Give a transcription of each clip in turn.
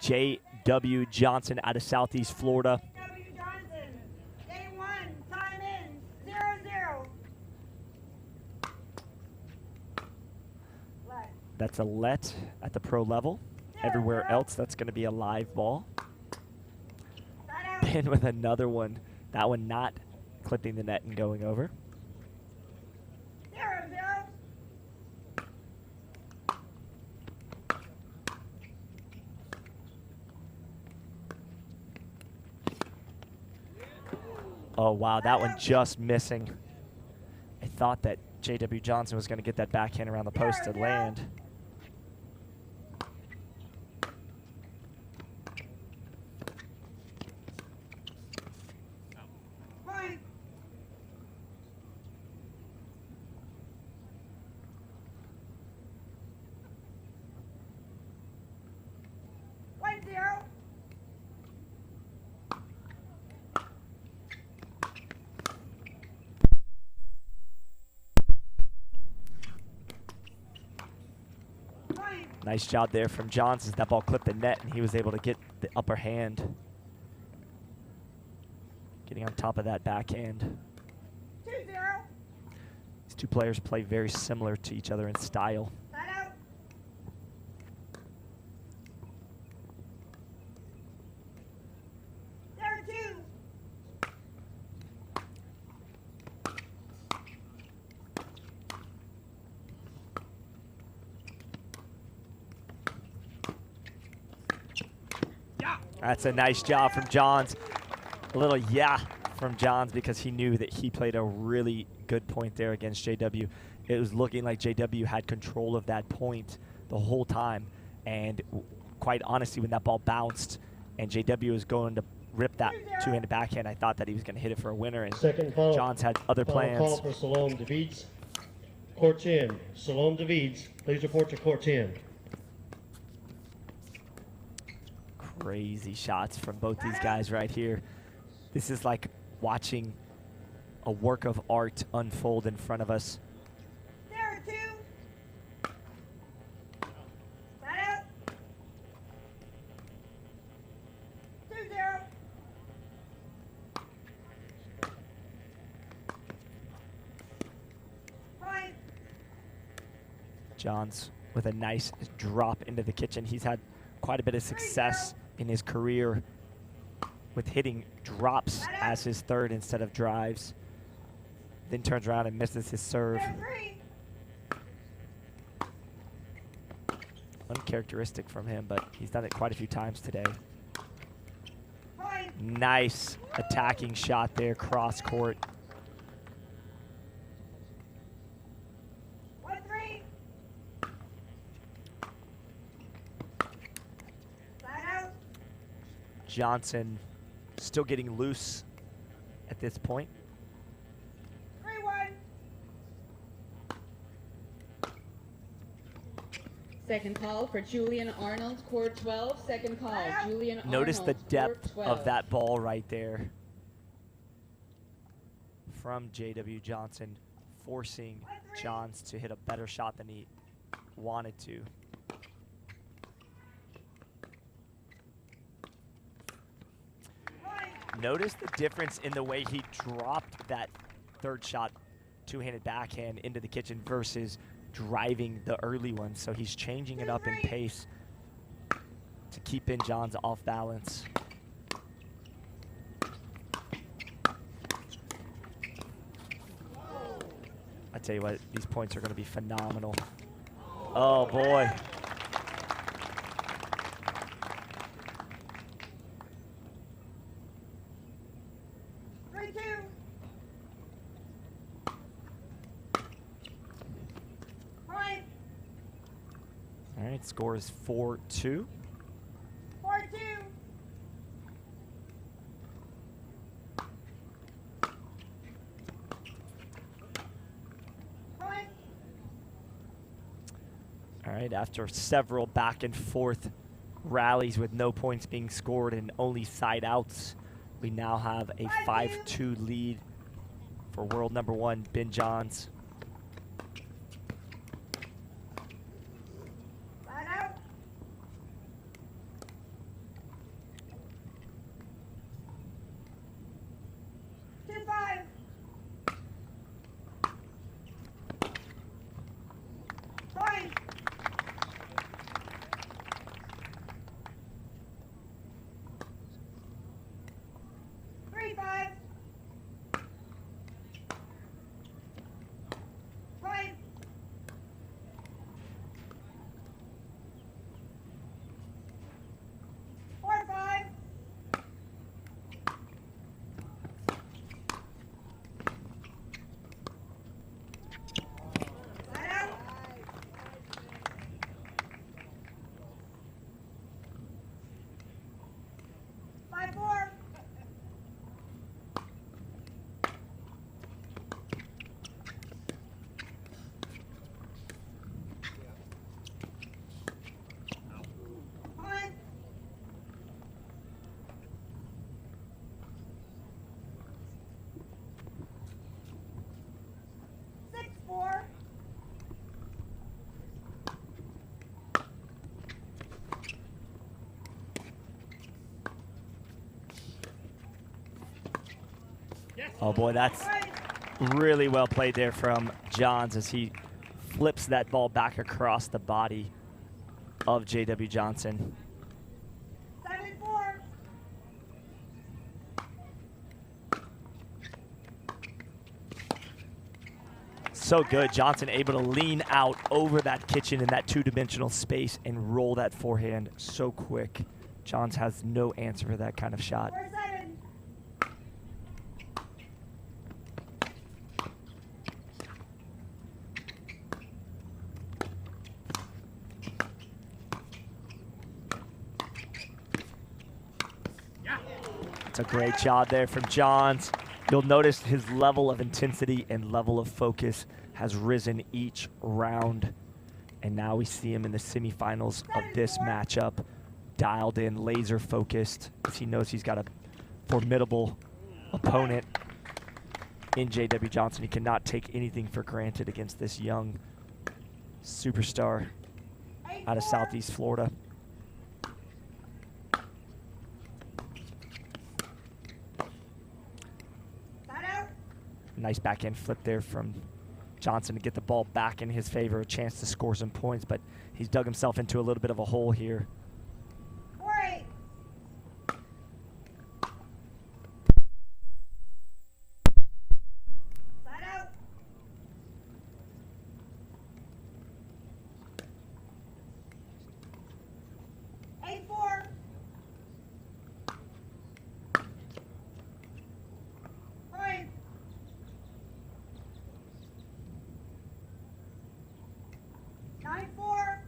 J.W. Johnson out of Southeast Florida. J.W. Johnson, game 1, time in, 0-0. That's a let at the pro level. Everywhere else, that's going to be a live ball. Ben with another one. That one not clipping the net and going over. 0-0. Oh, wow, that one just missing. I thought that J.W. Johnson was going to get that backhand around the post to land. Nice job there from Johnson. That ball clipped the net, and he was able to get the upper hand. Getting on top of that backhand. 2-0. These two players play very similar to each other in style. That's a nice job from Johns. A little yeah from Johns because he knew that he played a really good point there against JW. It was looking like JW had control of that point the whole time. And quite honestly, when that ball bounced and JW was going to rip that two-handed backhand, I thought that he was going to hit it for a winner. And second call, Johns had other plans. Call for Salome Davids. Court 10. Salome Davids, please report to court 10. Crazy shots from both these guys right here. This is like watching a work of art unfold in front of us. 0-2. Out. 2-0. Fine. Johns with a nice drop into the kitchen. He's had quite a bit of success in his career with hitting drops as his third instead of drives. Then turns around and misses his serve. Uncharacteristic from him, but he's done it quite a few times today. Nice attacking shot there, cross court. Johnson still getting loose at this point. 3-1. Second call for Julian Arnold, court 12. Second call, Julian Arnold. Notice the depth of that ball right there from J.W. Johnson, forcing Johns to hit a better shot than he wanted to. Notice the difference in the way he dropped that third shot, two-handed backhand into the kitchen versus driving the early one. So he's changing it up in pace to keep in Johns off balance. I tell you what, these points are going to be phenomenal. Oh boy. All right, score is 4-2. 4-2. All right, after several back and forth rallies with no points being scored and only side outs, we now have a 5-2 lead for world number 1, Ben Johns. Oh boy, that's really well played there from Johns as he flips that ball back across the body of J.W. Johnson. 7-4. So good. Johnson able to lean out over that kitchen in that two-dimensional space and roll that forehand so quick. Johns has no answer for that kind of shot. 4-7. It's a great job there from Johns. You'll notice his level of intensity and level of focus has risen each round. And now we see him in the semifinals of this matchup, dialed in, laser focused, because he knows he's got a formidable opponent in J.W. Johnson. He cannot take anything for granted against this young superstar out of Southeast Florida. Nice backhand flip there from Johnson to get the ball back in his favor, a chance to score some points, but he's dug himself into a little bit of a hole here. 4-8. Side out. 8-4. Point. 9-4.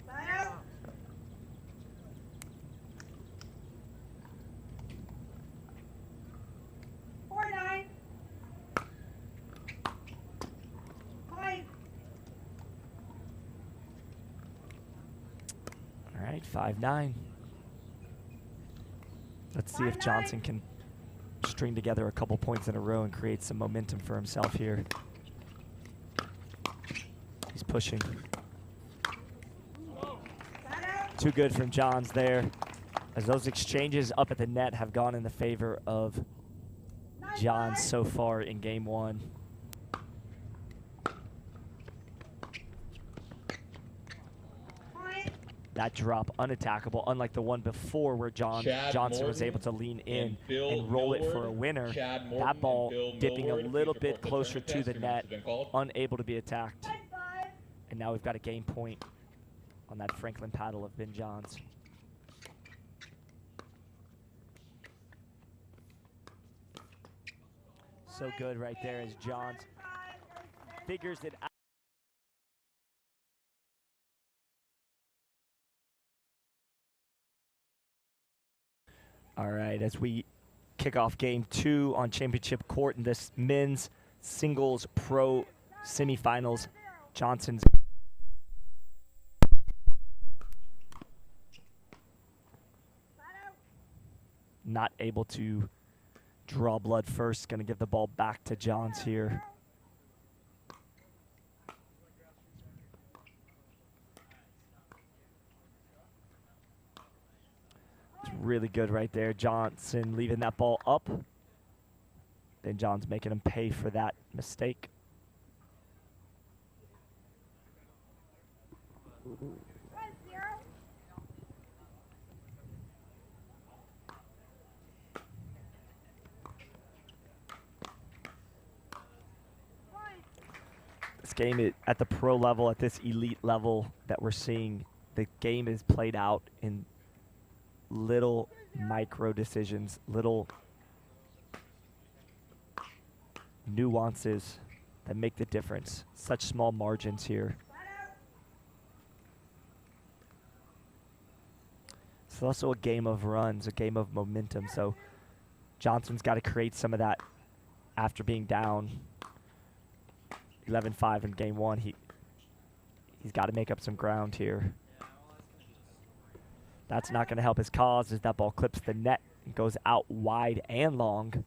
Side out. 4-9. Point. All right, 5-9. Let's see if Johnson can string together a couple points in a row and create some momentum for himself here. He's pushing. Side out. Too good from Johns there, as those exchanges up at the net have gone in the favor of Johns so far in game one. Point. That drop unattackable, unlike the one before where Johnson was able to lean in and roll it for a winner. That ball dipping a little bit closer to the net, unable to be attacked. 10-5. And now we've got a game point on that Franklin paddle of Ben Johns. So good right there as Johns figures it out. All right, as we kick off game two on championship court in this men's singles pro semifinals, Johnson's not able to draw blood first. Going to give the ball back to Johns here. It's really good right there. Johnson leaving that ball up. Then Johns making him pay for that mistake. This game is at the pro level, at this elite level that we're seeing, the game is played out in little micro decisions, little nuances that make the difference. Such small margins here. It's also a game of runs, a game of momentum. So Johnson's got to create some of that after being down 11-5 in game one. He's got to make up some ground here. That's not going to help his cause as that ball clips the net and goes out wide and long.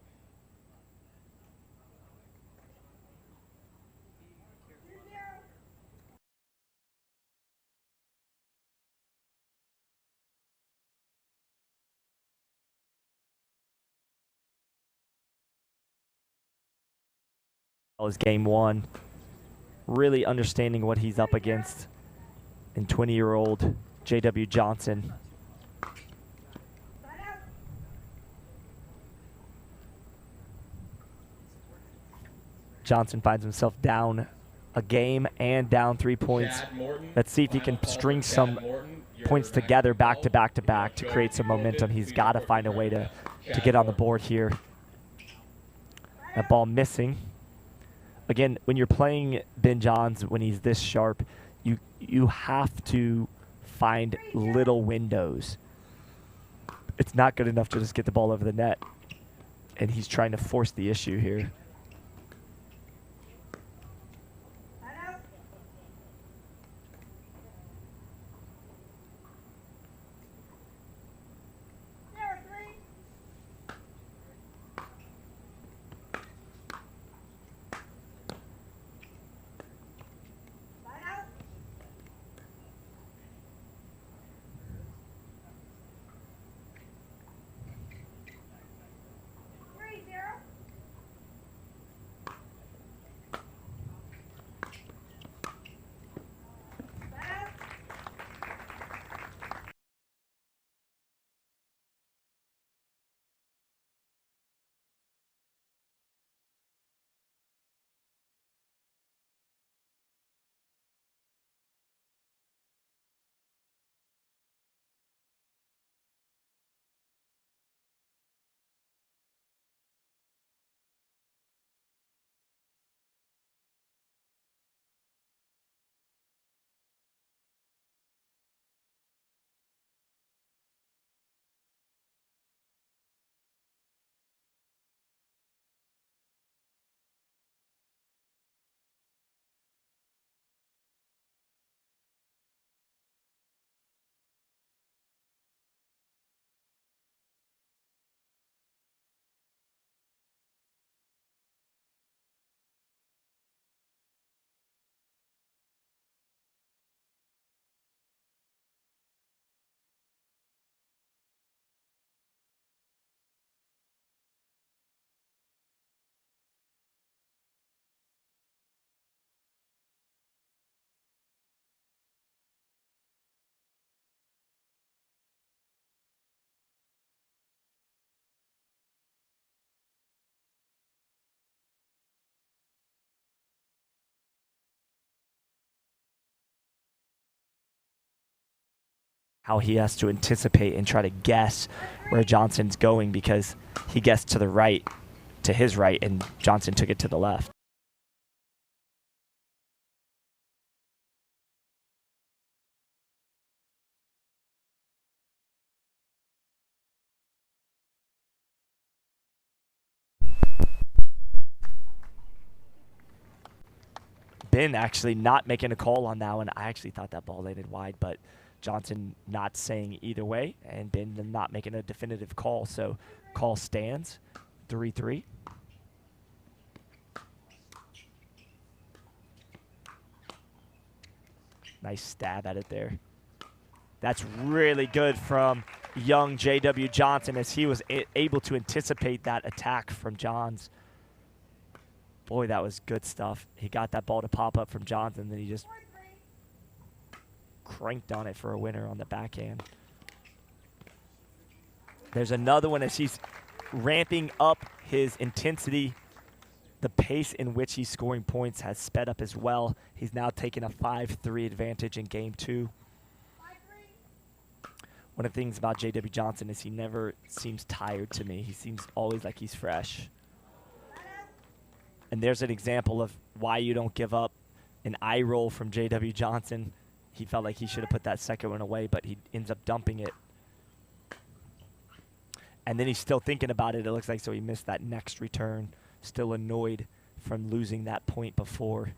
Is game one. Really understanding what he's up against. And 20-year-old J.W. Johnson. Johnson finds himself down a game and down 3 points. Let's see if he can string some points together back to back to back to create some momentum. He's got to find a way to get on the board here. That ball missing. Again, when you're playing Ben Johns, when he's this sharp, you have to find little windows. It's not good enough to just get the ball over the net. And he's trying to force the issue here. How he has to anticipate and try to guess where Johnson's going, because he guessed to the right, to his right, and Johnson took it to the left. Ben actually not making a call on that one. I actually thought that ball landed wide, but Johnson not saying either way, and Ben not making a definitive call. So call stands, 3-3. Nice stab at it there. That's really good from young J.W. Johnson, as he was able to anticipate that attack from Johns. Boy, that was good stuff. He got that ball to pop up from Johnson, and then he just cranked on it for a winner on the backhand. There's another one as he's ramping up his intensity. The pace in which he's scoring points has sped up as well. He's now taking a 5-3 advantage in game two. One of the things about J.W. Johnson is he never seems tired to me. He seems always like he's fresh. And there's an example of why you don't give up. An eye roll from J.W. Johnson. He felt like he should have put that second one away, but he ends up dumping it. And then he's still thinking about it, it looks like, so he missed that next return. Still annoyed from losing that point before.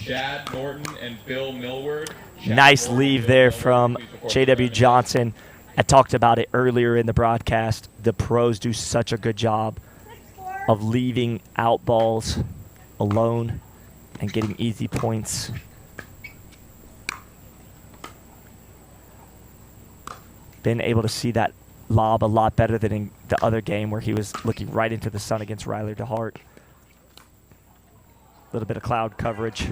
Chad Norton and Bill Millward. Nice leave there from J.W. Johnson. I talked about it earlier in the broadcast. The pros do such a good job of leaving out balls alone and getting easy points. Been able to see that lob a lot better than in the other game where he was looking right into the sun against Ryler DeHart. A little bit of cloud coverage.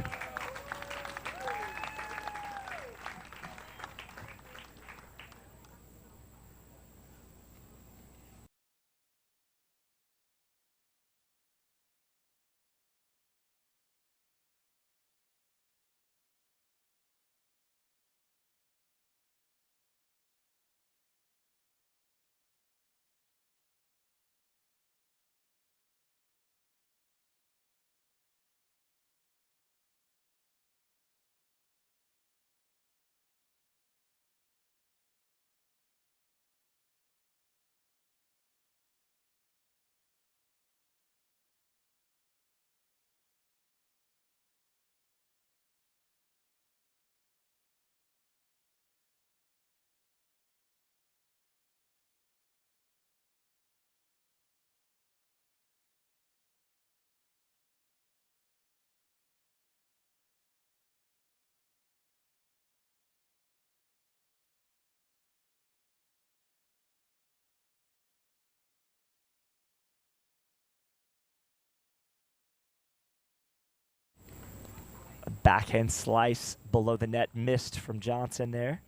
Backhand slice below the net, missed from Johnson there.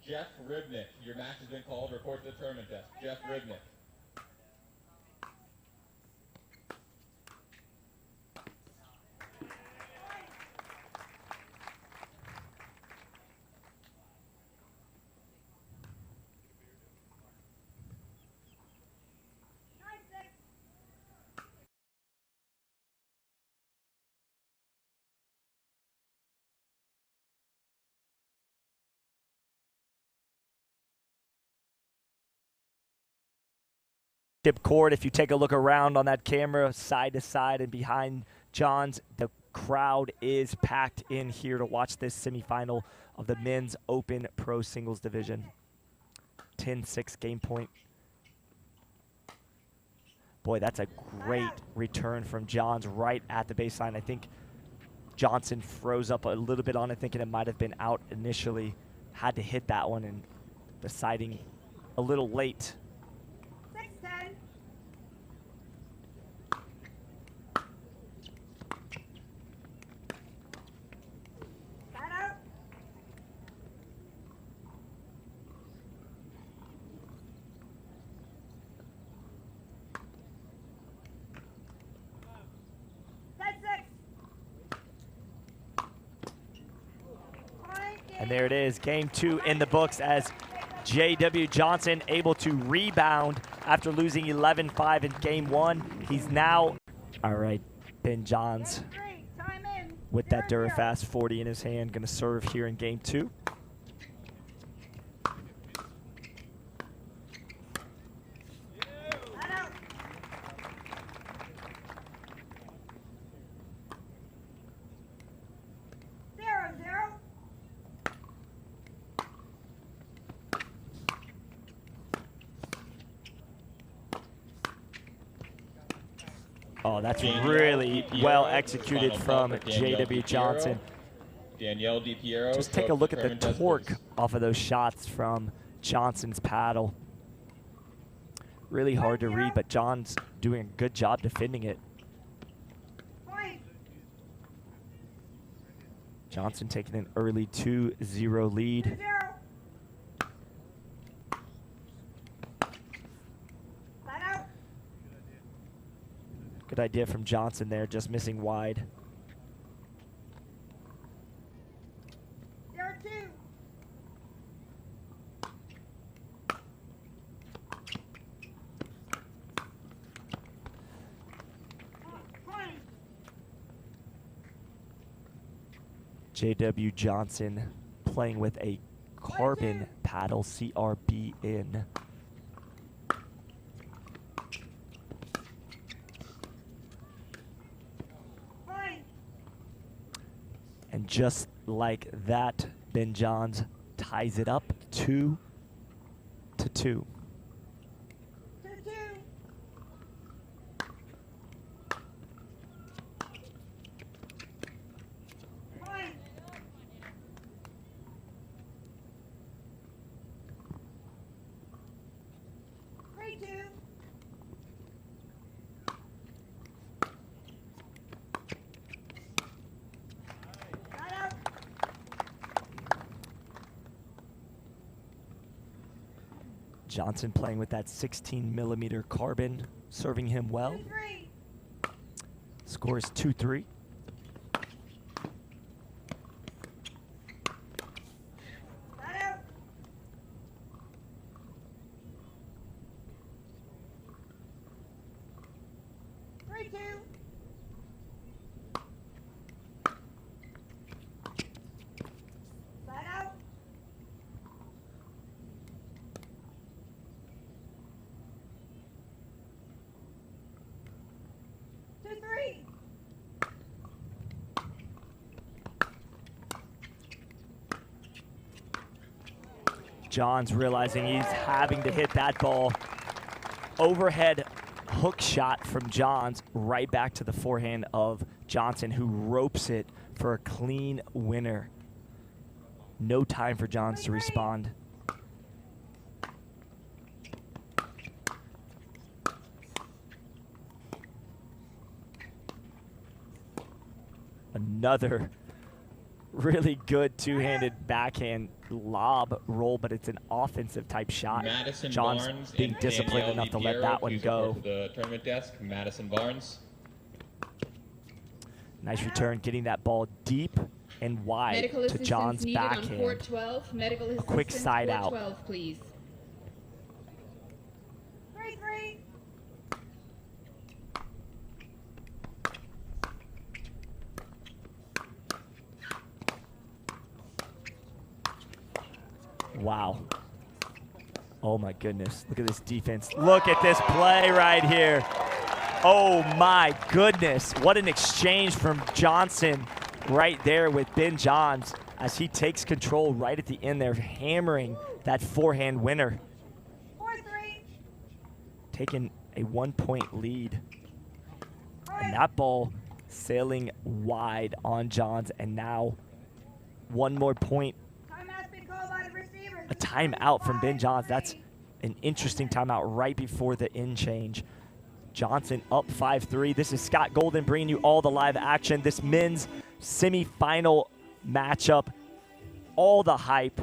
Jeff Ribnick, your match has been called. Report to the tournament desk. Jeff Ribnick. Court, if you take a look around on that camera, side to side and behind John's, the crowd is packed in here to watch this semifinal of the Men's Open Pro Singles Division. 10-6 game point. Boy, that's a great return from Johns right at the baseline. I think Johnson froze up a little bit on it, thinking it might have been out initially. Had to hit that one, and deciding a little late. 6-10. And there it is, game two in the books as J.W. Johnson able to rebound after losing 11-5 in game one. He's now, all right, Ben Johns with that Durafast 40 in his hand, gonna serve here in game two. Oh, that's really well executed from J.W. Johnson. Danielle DiPiero. Just take a look at the torque off of those shots from Johnson's paddle. Really hard to read, but John's doing a good job defending it. Johnson taking an early 2-0 lead. Good idea from Johnson there, just missing wide. 0-2. J.W. Johnson playing with a carbon paddle, CRB in. And just like that, Ben Johns ties it up 2-2. 2-2. Point. Three, two. Got out. Johnson playing with that 16mm carbon, serving him well. 2-3. Score is 2-3. Got out. Three, two. Got out. 2-3. Johns realizing he's having to hit that ball. Overhead hook shot from Johns right back to the forehand of Johnson, who ropes it for a clean winner. No time for Johns to respond. Another really good two-handed backhand lob roll, but it's an offensive type shot. Madison Johns Barnes being and disciplined Danielle enough to let DiPiero, that one please go. report to the tournament desk. Madison Barnes. Nice return, getting that ball deep and wide Medical to assistance Johns' needed on backhand. court 12. Medical assistance quick side court out. 12, please. 3-3. Wow. Oh my goodness. Look at this defense. Look at this play right here. Oh my goodness. What an exchange from Johnson right there with Ben Johns as he takes control right at the end there, hammering that forehand winner. 4-3. Taking a 1-point lead. And that ball sailing wide on Johns, and now one more point. Timeout's been called by the receivers. A timeout from Ben Johns. That's an interesting timeout right before the in change. Johnson up 5-3. This is Scott Golden bringing you all the live action. This men's semifinal matchup, all the hype.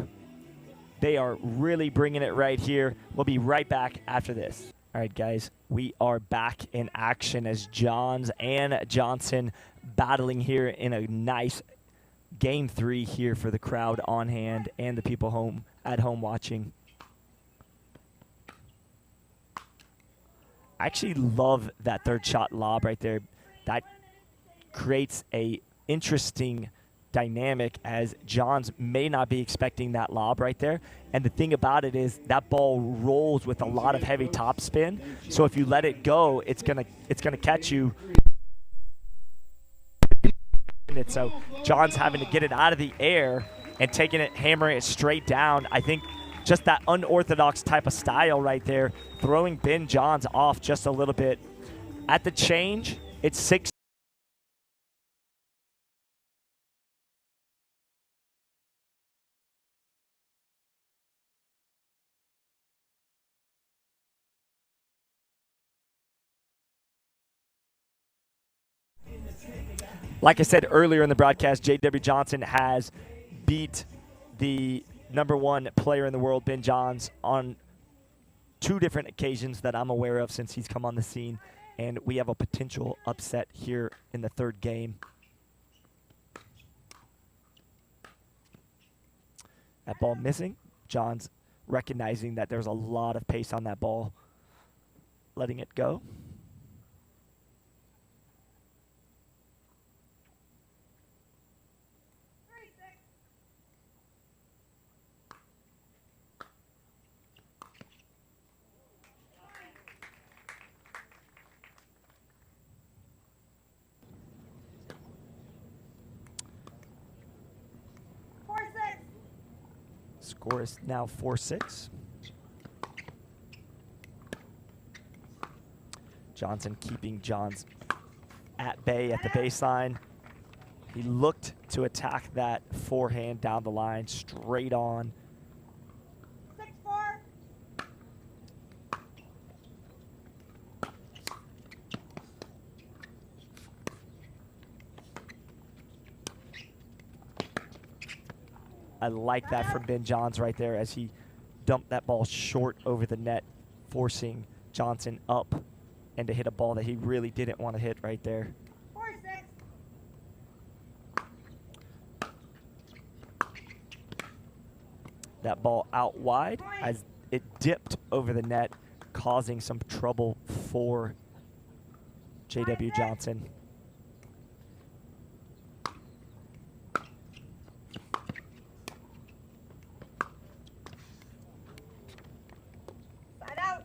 They are really bringing it right here. We'll be right back after this. All right, guys, we are back in action as Johns and Johnson battling here in a nice Game 3 here for the crowd on hand and the people at home watching. I actually love that third shot lob right there. That creates a interesting dynamic as Johns may not be expecting that lob right there. And the thing about it is that ball rolls with a lot of heavy topspin. So if you let it go, it's gonna catch you. So Johns having to get it out of the air and taking it, hammering it straight down. I think just that unorthodox type of style right there, throwing Ben Johns off just a little bit. At the change, it's 6. Like I said earlier in the broadcast, J.W. Johnson has beat the #1 player in the world, Ben Johns, on 2 different occasions that I'm aware of since he's come on the scene. And we have a potential upset here in the 3rd game. That ball missing. Johns recognizing that there's a lot of pace on that ball, letting it go. Score is now 4-6. Johnson keeping Johns at bay at the baseline. He looked to attack that forehand down the line, straight on. 6-4. I like that from Ben Johns right there as he dumped that ball short over the net, forcing Johnson up and to hit a ball that he really didn't want to hit right there. 4-6. That ball out wide as it dipped over the net, causing some trouble for J.W. Johnson. Side out.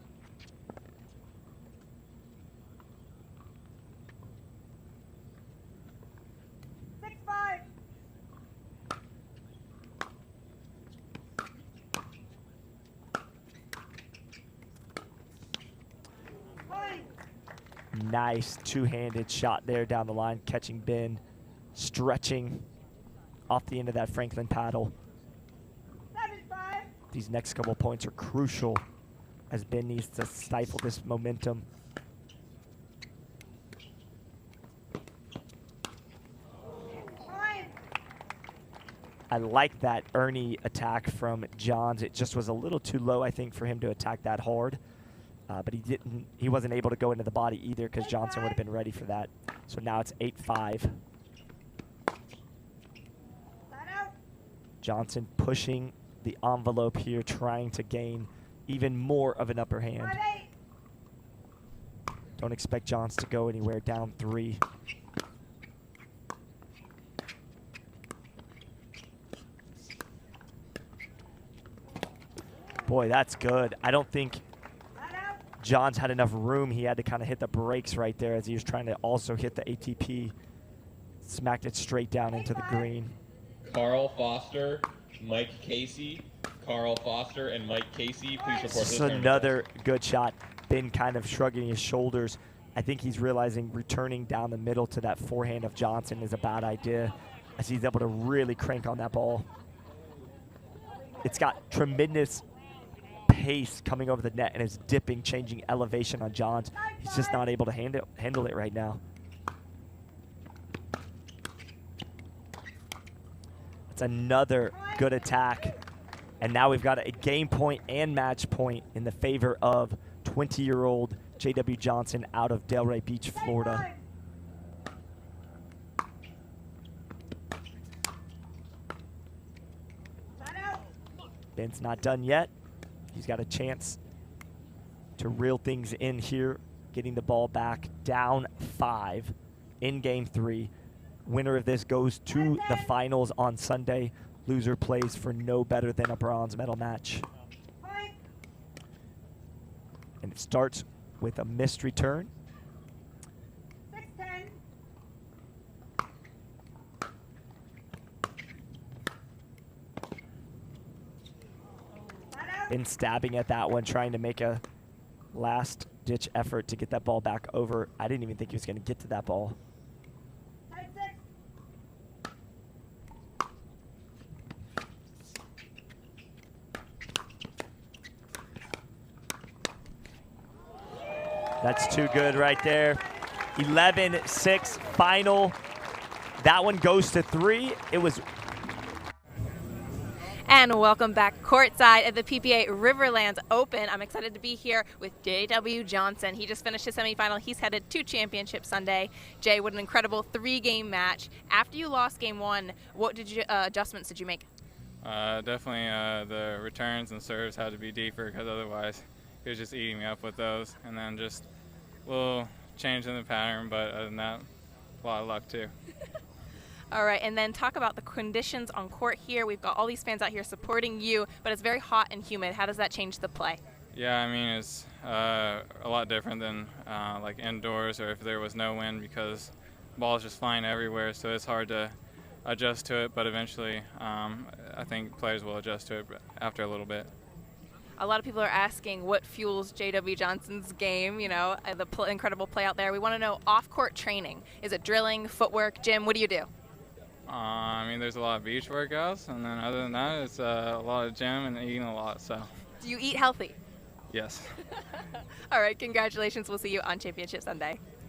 6-5. Point. Nice two-handed shot there down the line, catching Ben, stretching off the end of that Franklin paddle. 7-5. These next couple points are crucial as Ben needs to stifle this momentum. Point. I like that Ernie attack from Johns. It just was a little too low, I think, for him to attack that hard. But he wasn't able to go into the body either because Johnson would have been ready for that. So now it's 8-5. Side out. Johnson pushing the envelope here, trying to gain even more of an upper hand. 5-8. Don't expect Johns to go anywhere down 3. Boy, that's good. I don't think Side out. Johns had enough room. He had to kind of hit the brakes right there as he was trying to also hit the ATP. Smacked it straight down into the green. Carl Foster, Mike Casey. Carl Foster and Mike Casey, please report to This the is tournament another desk. good shot. Ben kind of shrugging his shoulders. I think he's realizing returning down the middle to that forehand of Johnson is a bad idea as he's able to really crank on that ball. It's got tremendous pace coming over the net and is dipping, changing elevation on Johns. He's just not able to handle it right now. It's another good attack. And now we've got a game point and match point in the favor of 20-year-old J.W. Johnson out of Delray Beach, Florida. Side out. Ben's not done yet. He's got a chance to reel things in here, getting the ball back down 5 in game 3. Winner of this goes to the finals on Sunday. Loser plays for no better than a bronze medal match. Point. And it starts with a missed return. 6-10. Side out. Ben stabbing at that one, trying to make a last-ditch effort to get that ball back over. I didn't even think he was going to get to that ball. Side 6. That's too good right there. 11-6 final. That one goes to 3. It was And welcome back courtside at the PPA Riverland Open. I'm excited to be here with J.W. Johnson. He just finished his semifinal. He's headed to championship Sunday. Jay, what an incredible 3-game match. After you lost game 1, what adjustments did you make? Definitely the returns and serves had to be deeper because otherwise he was just eating me up with those. And then just a little change in the pattern, but other than that, a lot of luck too. All right, and then talk about the conditions on court here. We've got all these fans out here supporting you, but it's very hot and humid. How does that change the play? Yeah, I mean, it's a lot different than like indoors or if there was no wind because the ball is just flying everywhere, so it's hard to adjust to it, but eventually I think players will adjust to it after a little bit. A lot of people are asking what fuels J.W. Johnson's game, you know, the incredible play out there. We want to know off-court training. Is it drilling, footwork, gym? What do you do? I mean, there's a lot of beach workouts, and then other than that, it's a lot of gym and eating a lot, so. Do you eat healthy? Yes. All right, congratulations. We'll see you on Championship Sunday.